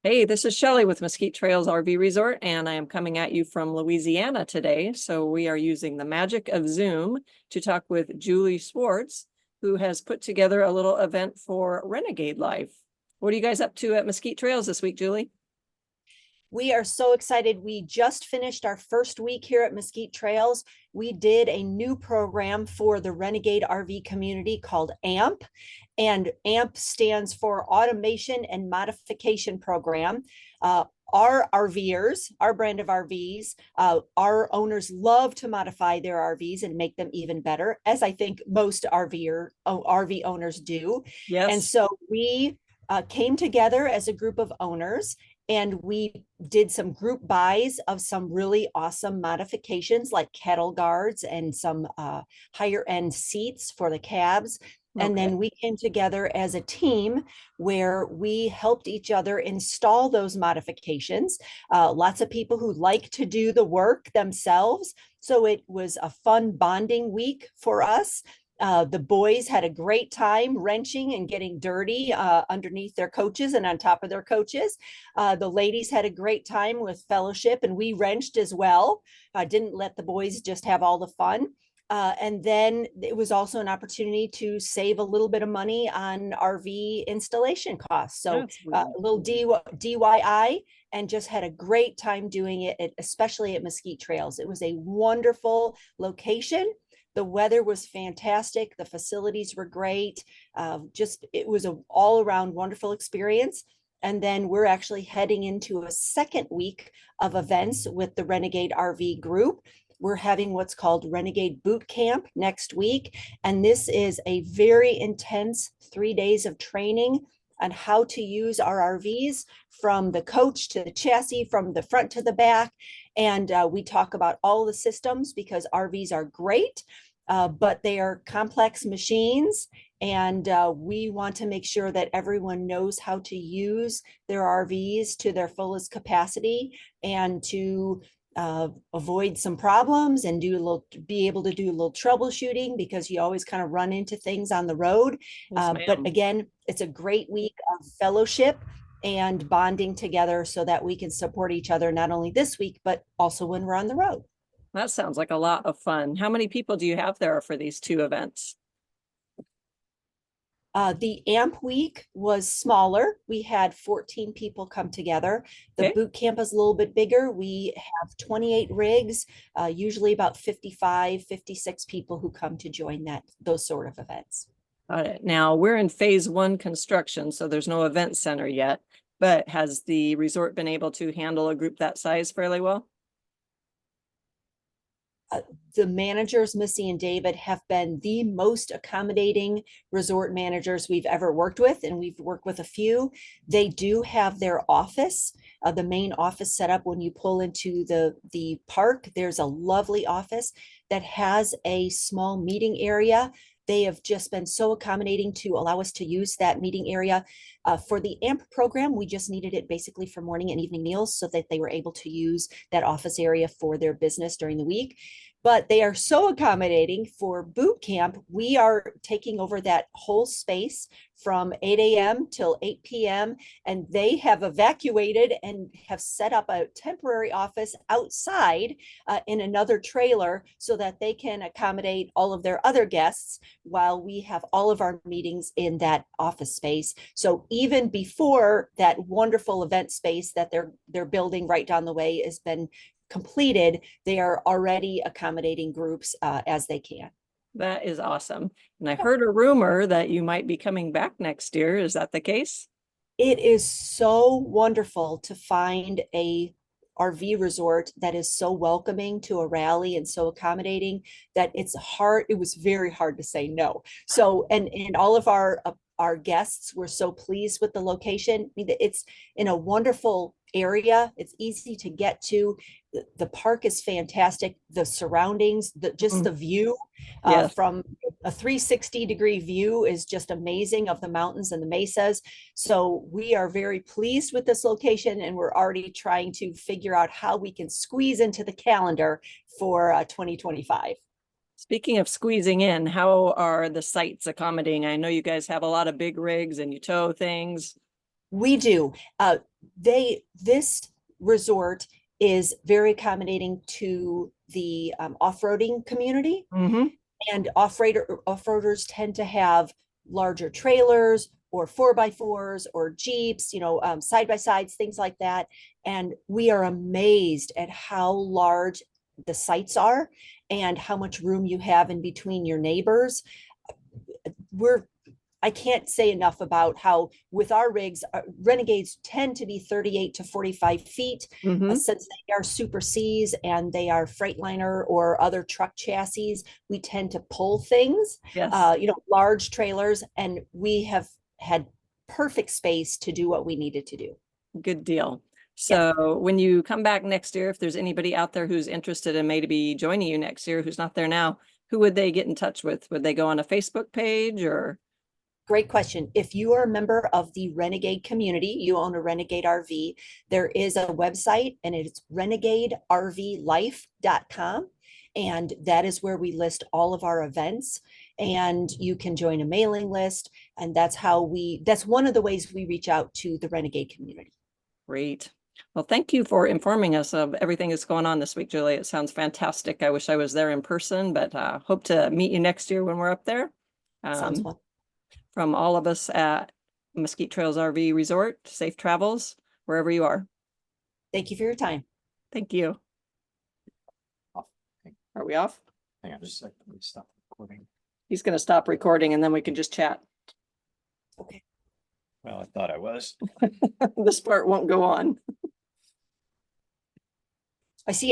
Hey, this is Shelley with Mesquite Trails RV Resort, and I am coming at you from Louisiana today. So we are using the magic of Zoom to talk with Julie Swartz, who has put together a little event for Renegade Life. What are you guys up to at Mesquite Trails this week, Julie? We are so excited. We just finished our first week here at Mesquite Trails. We did a new program for the Renegade RV community called AMP, and AMP stands for Automation and Modification Program. Our RVers, our brand of RVs, our owners love to modify their RVs and make them even better, as I think most RV owners do. And Yes. so we came together as a group of owners and we did some group buys of some really awesome modifications like kettle guards and some higher end seats for the cabs. And Okay. then we came together as a team where we helped each other install those modifications. Lots of people who like to do the work themselves. So it was a fun bonding week for us. The boys had a great time wrenching and getting dirty underneath their coaches and on top of their coaches. The ladies had a great time with fellowship, and we wrenched as well. Didn't let the boys just have all the fun. And then it was also an opportunity to save a little bit of money on RV installation costs. So That's a little DIY, and just had a great time doing it, especially at Mesquite Trails. It was a wonderful location. The weather was fantastic. The facilities were great. It was an all around wonderful experience. And then we're actually heading into a second week of events with the Renegade RV group. We're having what's called Renegade Boot Camp next week. And this is a very intense 3 days of training on how to use our RVs from the coach to the chassis, from the front to the back. And we talk about all the systems because RVs are great, but they are complex machines. And we want to make sure that everyone knows how to use their RVs to their fullest capacity and to avoid some problems and be able to do a little troubleshooting because you always kind of run into things on the road. Yes, But ma'am. again, it's a great week of fellowship and bonding together so that we can support each other not only this week, but also when we're on the road. That sounds like a lot of fun. How many people do you have there for these two events? The AMP week was smaller. We had 14 people come together. The Okay. boot camp is a little bit bigger. We have 28 rigs, usually about 55, 56 people who come to join those sort of events. Got it. Now we're in phase one construction, so there's no event center yet, but has the resort been able to handle a group that size fairly well? The managers, Missy and David, have been the most accommodating resort managers we've ever worked with, and we've worked with a few. They do have their office, the main office set up when you pull into the park. There's a lovely office that has a small meeting area. They have just been so accommodating to allow us to use that meeting area. For the AMP program, we just needed it basically for morning and evening meals so that they were able to use that office area for their business during the week. But they are so accommodating for boot camp. We are taking over that whole space from 8 a.m. till 8 p.m. And they have evacuated and have set up a temporary office outside in another trailer so that they can accommodate all of their other guests while we have all of our meetings in that office space. So even before that wonderful event space that they're building right down the way has been completed, they are already accommodating groups as they can. That is awesome. And I heard a rumor that you might be coming back next year. Is that the case? It is so wonderful to find a RV resort that is so welcoming to a rally and so accommodating that it was very hard to say no. So, and all of our guests were so pleased with the location. I mean, it's in a wonderful area. It's easy to get to. The park is fantastic. The surroundings, just Mm, the view yes. from a 360-degree view is just amazing of the mountains and the mesas. So we are very pleased with this location, and we're already trying to figure out how we can squeeze into the calendar for 2025. Speaking of squeezing in, how are the sites accommodating? I know you guys have a lot of big rigs and you tow things. We do. this resort is very accommodating to the off-roading community. Mm-hmm. And off-roaders tend to have larger trailers or 4x4s or Jeeps, side by sides, things like that. And we are amazed at how large the sites are and how much room you have in between your neighbors. I can't say enough about how with our rigs, Renegades tend to be 38 to 45 feet, Mm-hmm. since they are Super Cs and they are Freightliner or other truck chassis. We tend to pull things, Yes. large trailers, and we have had perfect space to do what we needed to do. Good deal. Yep. So when you come back next year, if there's anybody out there who's interested in maybe joining you next year, who's not there now, who would they get in touch with? Would they go on a Facebook page or? Great question. If you are a member of the Renegade community, you own a Renegade RV, there is a website and it's renegadervlife.com. And that is where we list all of our events, and you can join a mailing list. And that's one of the ways we reach out to the Renegade community. Great. Well, thank you for informing us of everything that's going on this week, Julie. It sounds fantastic. I wish I was there in person, but hope to meet you next year when we're up there. Sounds fun. From all of us at Mesquite Trails RV Resort, safe travels wherever you are. Thank you for your time. Thank you. Are we off? Hang on, just a second. Let me stop recording. He's going to stop recording and then we can just chat. Okay. Well, I thought I was. This part won't go on. I see